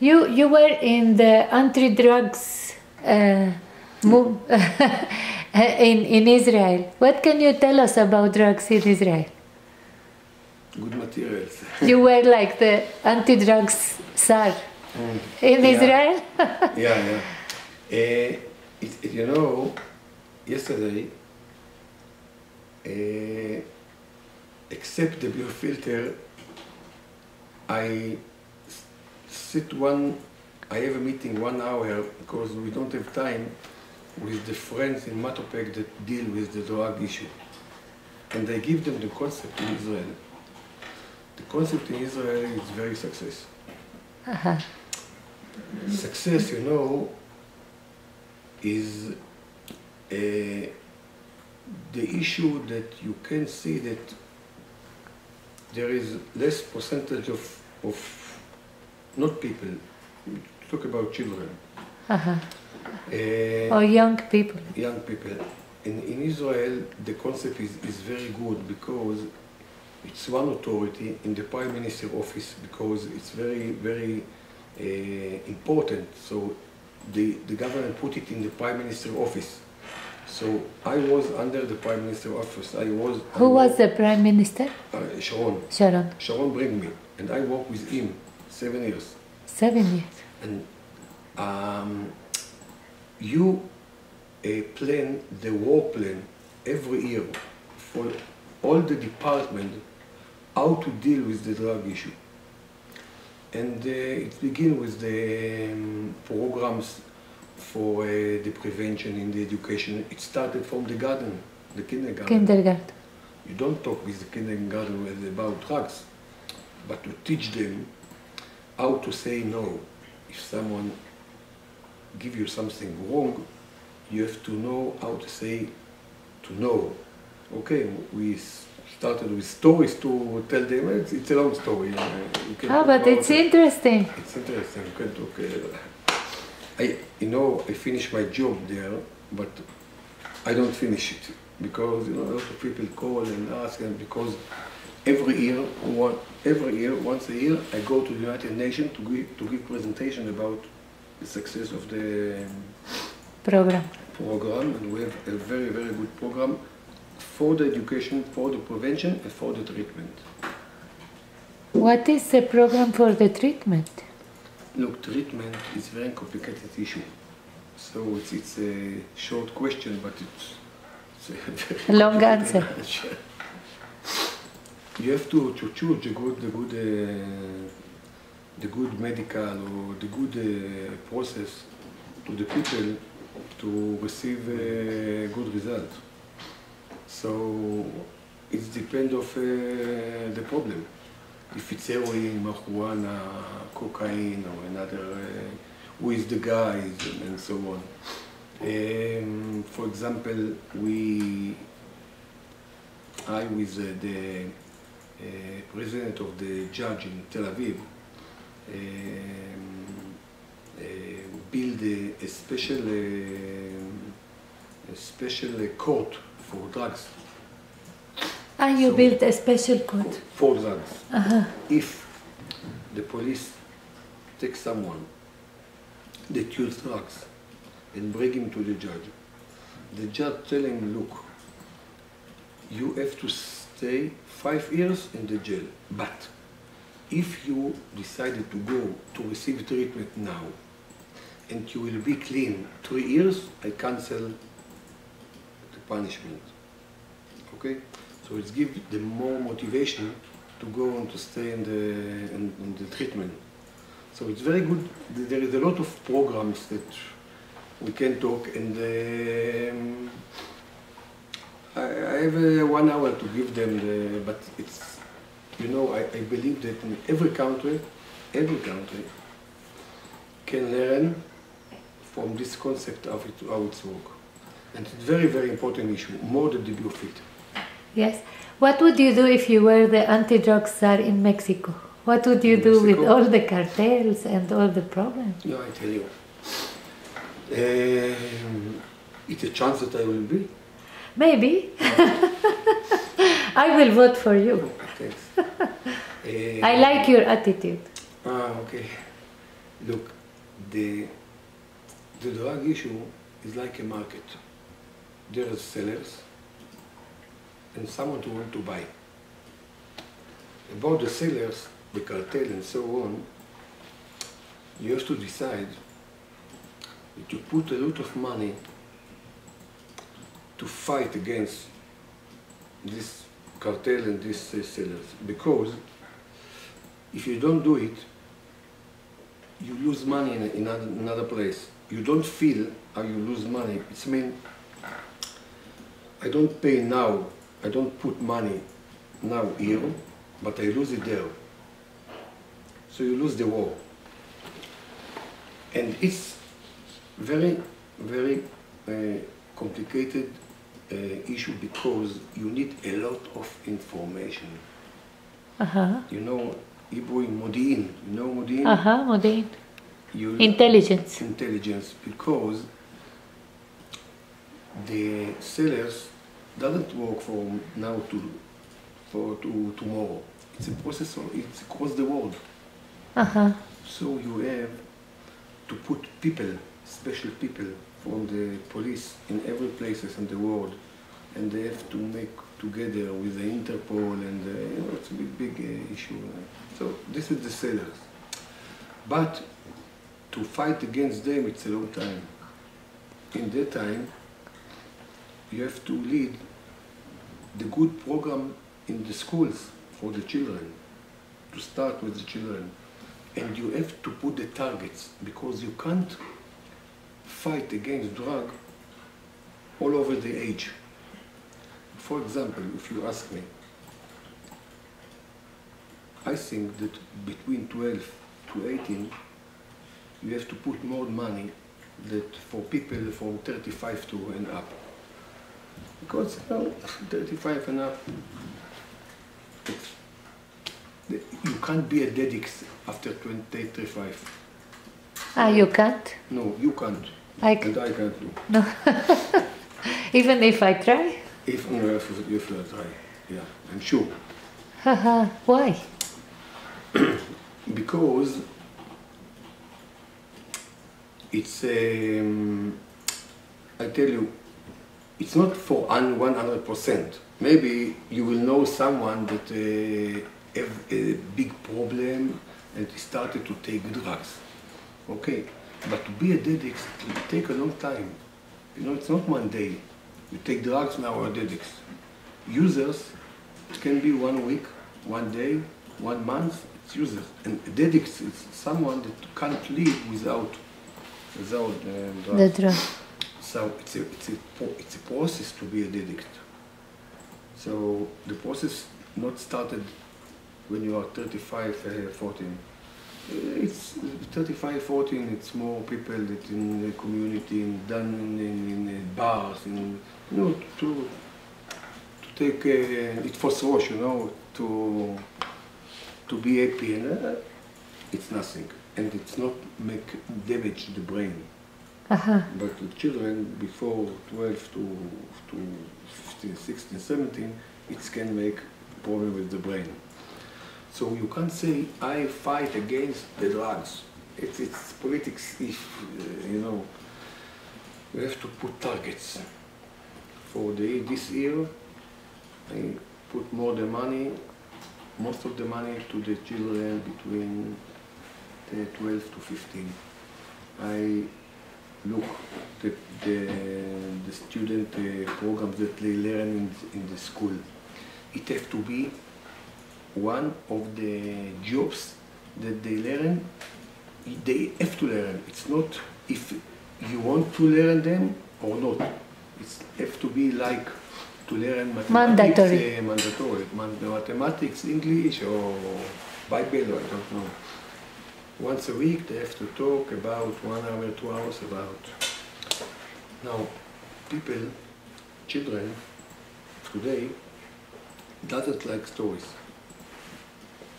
You were in the anti-drugs in Israel. What can you tell us about drugs in Israel? Good materials. You were like the anti-drugs czar in Israel? Yeah. You know, yesterday, except the biofilter, I have a meeting 1 hour because we don't have time with the friends in Matopek that deal with the drug issue. And I give them the concept in Israel. The concept in Israel is very success. Success, you know, is the issue that you can see that there is less percentage of not people, talk about children. Or young people. Young people. In Israel, the concept is very good because it's one authority in the Prime Minister office because it's very, very important. So the government put it in the Prime Minister office. So I was under the Prime Minister office. Who was the Prime Minister? Sharon. Sharon bring me, and I worked with him 7 years. 7 years. And you plan the work plan every year for all the department how to deal with the drug issue. And it begins with the programs for the prevention in the education. It started from the garden, the kindergarten. You don't talk with the kindergarten about drugs, but to teach them how to say no. If someone gives you something wrong, you have to know how to say no. Okay, we started with stories to tell them. It's a long story. But it's interesting. It's interesting. You can talk. I finished my job there, but I don't finish it because a lot of people call and ask, and because every year, once a year, I go to the United Nations to give presentation about the success of the program, and we have a very, very good program for the education, for the prevention, and for the treatment. What is the program for the treatment? Look, treatment is a very complicated issue. So it's a short question, but it's a very long answer. You have to choose the good medical or the good process to the people to receive a good result. So it depends of the problem. If it's heroin, marijuana, cocaine, or another, who is the guys, and so on. For example, I with the president of the judge in Tel Aviv, build a special court for drugs. You built a special court? For drugs. If the police take someone that use drugs and bring him to the judge tell him, look, you have to stay 5 years in the jail, but if you decided to go to receive treatment now and you will be clean 3 years, I cancel the punishment. Okay? So it gives them more motivation to go and to stay in the treatment. So it's very good. There is a lot of programs that we can talk, and I have 1 hour to give them, but it's, I believe that in every country can learn from this concept of how it's work. And it's a very, very important issue, more than the biofilter. Yes. What would you do if you were the anti-drug czar in Mexico? What would you do with all the cartels and all the problems? No, I tell you. It's a chance that I will be. Maybe. I will vote for you. Thanks. I like your attitude. Okay. Look, the drug issue is like a market. There are sellers and someone who want to buy. About the sellers, the cartel and so on, you have to decide that you put a lot of money to fight against this cartel and these sellers. Because if you don't do it, you lose money in another place. You don't feel how you lose money. It's mean, I don't pay now, I don't put money now here, but I lose it there. So you lose the war. And it's very, very complicated issue because you need a lot of information. You know, Hebrew modi'in, you know modi'in? Modi'in. Intelligence. Intelligence, because the sellers doesn't work from now to tomorrow. It's a process, it's across the world. So you have to put people, special people from the police in every places in the world, and they have to make together with the Interpol, and you know, it's a big issue. So this is the sellers. But to fight against them, it's a long time. In that time, you have to lead the good program in the schools for the children, to start with the children. And you have to put the targets, because you can't fight against drug all over the age. For example, if you ask me, I think that between 12 to 18, you have to put more money that for people from 35 to and up. Because you know, 35 and up, you can't be a dedict after 35. You can't? No, you can't. And I can't do. No. Even if I try? If you try, yeah, I'm sure. Why? Because it's, I tell you, it's not for 100%. Maybe you will know someone that have a big problem and started to take drugs. Okay, but to be a addict, it will take a long time. You know, it's not one day. You take drugs, now are addicts. Users, it can be 1 week, 1 day, 1 month, it's users. And addicts is someone that can't live without drugs. The drug. So it's a process to be an addict. So the process not started when you are 35, 14. It's 35, 14, it's more people that in the community, done in bars, in, you know, to take it for social, you know, to be happy, and it's nothing. And it's not make damage to the brain. But the children before 12 to 15, 16, 17, it can make problem with the brain. So you can't say, I fight against the drugs. It's politics if, you know, we have to put targets. For this year, I put more the money, most of the money to the children between 12 to 15. I look at the student programs that they learn in the school. It has to be one of the jobs that they learn, they have to learn. It's not if you want to learn them or not. It has to be like to learn mathematics, mandatory. Mathematics, English, or Bible, I don't know. Once a week they have to talk about 1 hour, 2 hours about. Now, people, children, today, doesn't like stories.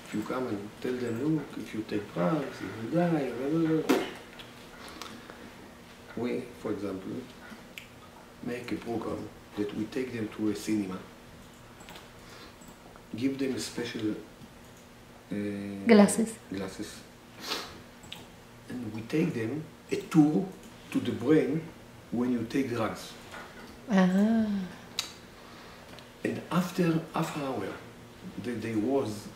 If you come and tell them, look, if you take drugs, you will die, blah, blah, blah. We, for example, make a program that we take them to a cinema, give them special glasses, and we take them a tour to the brain when you take drugs. Ah. And after half an hour, they was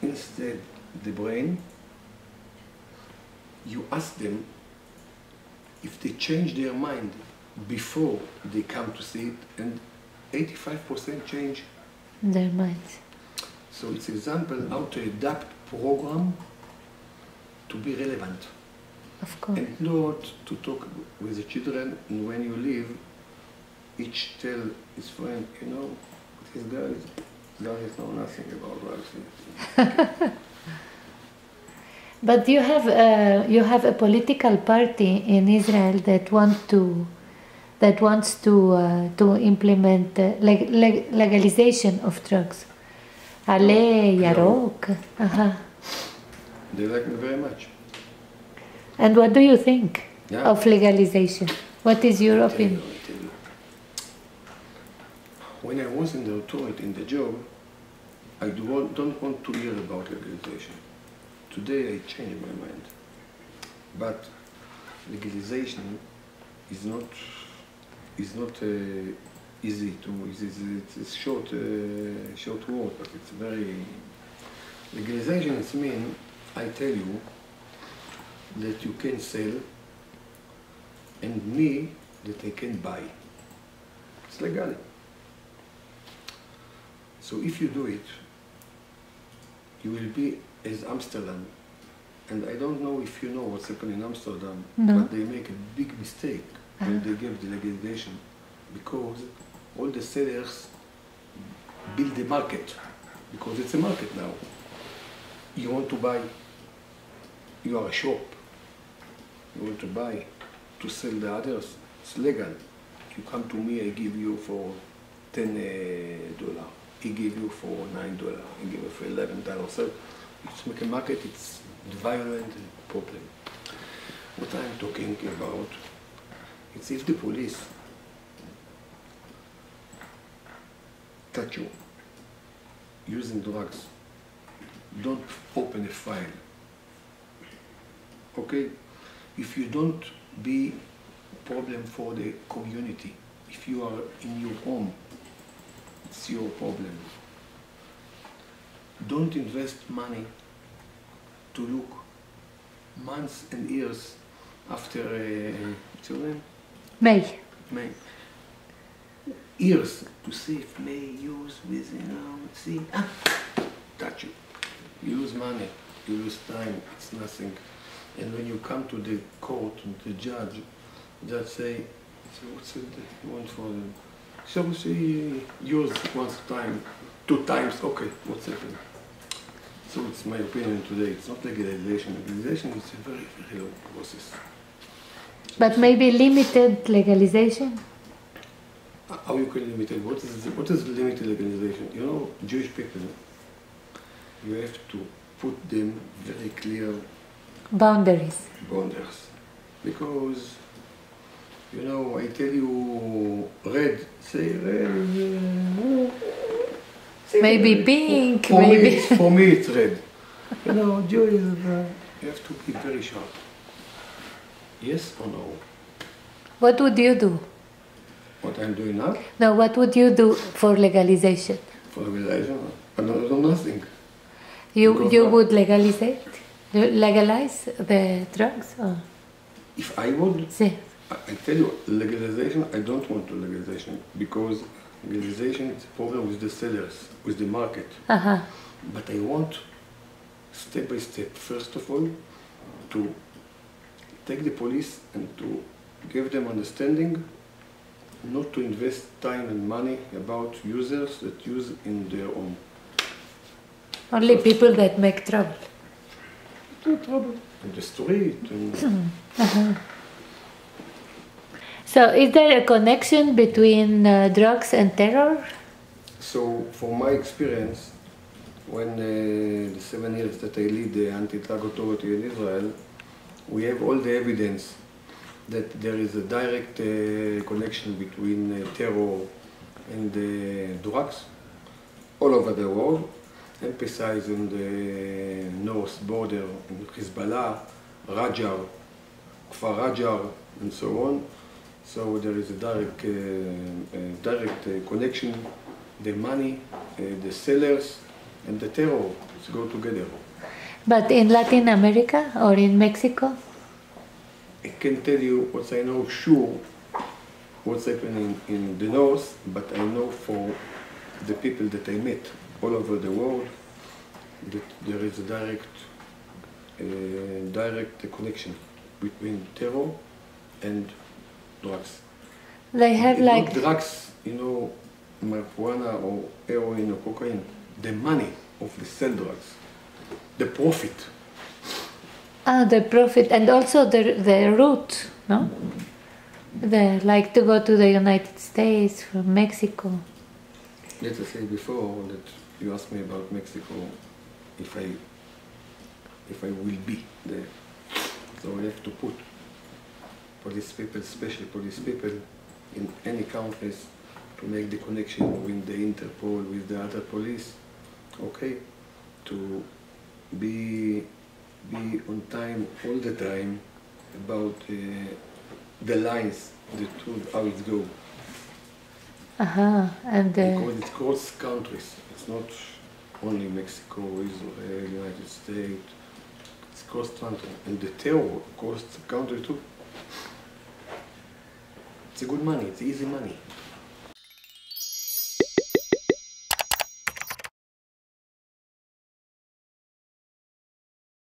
instead the brain, you ask them if they change their mind before they come to see it, and 85% change Their minds. So it's example how to adapt program to be relevant. Of course. And not to talk with the children, and when you leave, each tell his friend, you know, these guys know nothing about drugs. But you have a political party in Israel that wants to implement legalization of drugs. Ale Yarok. They like me very much. And what do you think of legalization? What is your opinion? I tell you. When I was in the authority, in the job, I don't want to hear about legalization. Today I changed my mind. But legalization is not easy to. It's short word, but it's very. Legalization is mean. I tell you that you can sell, and me that I can buy. It's legal. So if you do it, you will be as Amsterdam. And I don't know if you know what's happening in Amsterdam, but they make a big mistake when they give the legalization, because all the sellers build the market, because it's a market now. You want to buy, you are a shop, you want to buy, to sell the others, it's legal. You come to me, I give you for $10, he give you for $9, he give you for $11. So it's make a market, it's violent problem. What I'm talking about, it's if the police touch you using drugs, don't open a file. Okay? If you don't be a problem for the community, if you are in your home, it's your problem. Don't invest money to look months and years after, what's your name? May. Years to see if may use with, see, touch you. You lose money, you lose time, it's nothing. And when you come to the court, the judge say, what's it you want for them? So she used once time, 2 times, okay, what's happening? So it's my opinion today, it's not legalization. Legalization is a very, very long process. But maybe limited legalization? How you can limit it? What is limited legalization? You know, Jewish people, you have to put them very clear boundaries. Because, you know, I tell you red, say red. Maybe red. pink, for maybe. For me it's red. You know, Jew is, you have to be very sharp. Yes or no? What would you do? What I'm doing now? No, what would you do for legalization? For legalization? I don't know nothing. You would legalize the drugs? Or? If I would, Sí. I tell you, legalization, I don't want to legalization, because legalization is a problem with the sellers, with the market. But I want, step by step, first of all, to take the police and to give them understanding not to invest time and money about users that use in their own. Only people that make trouble. No trouble. In the street. So is there a connection between drugs and terror? So, from my experience, when the 7 years that I lead the anti-drug authority in Israel, we have all the evidence that there is a direct connection between terror and drugs all over the world, emphasized on the north border in Hezbollah, Rajar, Kfar Rajar, and so on. So there is a direct connection. The money, the sellers, and the terror go together. But in Latin America or in Mexico? I can tell you what I know sure, what's happening in the north, but I know for the people that I met all over the world that there is a direct connection between terror and drugs. They have It's like not drugs, marijuana or heroin or cocaine. The money of the sell drugs, the profit. the profit and also the route, no? They like to go to the United States from Mexico. Let us say before that you asked me about Mexico, if I will be there. So we have to put police people, special police people in any countries to make the connection with the Interpol, with the other police, okay, to be on time all the time about the lines, the truth, how it goes. And Because it cross countries. It's not only Mexico, Israel, United States. It's cross country, and the terror cross country too. It's a good money. It's easy money.